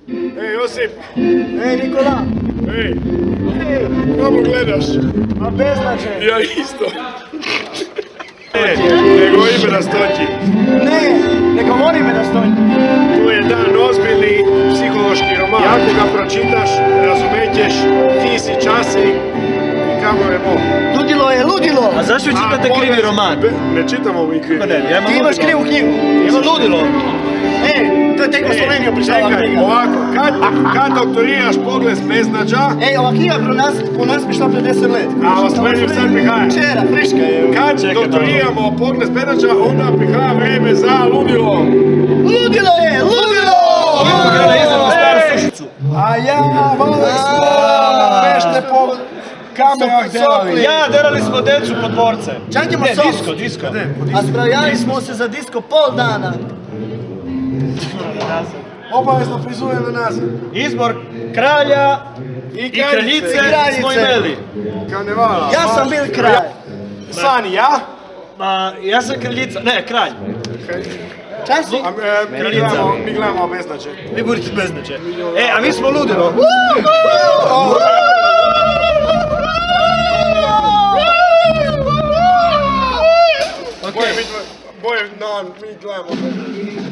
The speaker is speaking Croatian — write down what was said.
Ej, Josip! Ej, Nikola! Ej, Ej, kako gledaš? ma beznačaj! Ja isto. Nego ime na stoći. Ne, ne govori me da stoji. To je dan ozbiljni psihološki roman. Ako ga pročitaš, razumećeš, ti si časnik i kamo je Bog. Ludilo je, ludilo! A zašto vi čitate krivi roman? Ne čitamo mi krivi. Pa ne, ja imam Ti imaš ludilo. krivu knjigu. Imam ludilo. Ej, to je tek u Sloveniju prišla ova Čekaj, knjiga. ovako, kad doktoriraš pogled beznađa, Ej, ova knjiga po nas prišla pred 10 let. a u Sloveniju sad prihaja. Včera, friška je. Kad doktoriramo pogled beznađa, onda prihaja vreme za ludilo. Ludilo je, ludilo! Kada izemo staru sušicu. A ja, vole smo na pešte po kamerah delali. Ja, derali smo decu po dvorce. Čakajmo Ne, sok. disko. A spravljali smo se za disko pol dana. Obavezno frizure na nazad. Izbor kralja I i kraljice kraljice. smo imeli. Karnevala. Ja sam bil kralj. Sani, ja? Ma, ja sam kraljica, ne, kralj. Časi? Mi gledamo beznađe. Vi budete beznače. E, a mi smo ludilo. Boje, mi gledamo beznađe.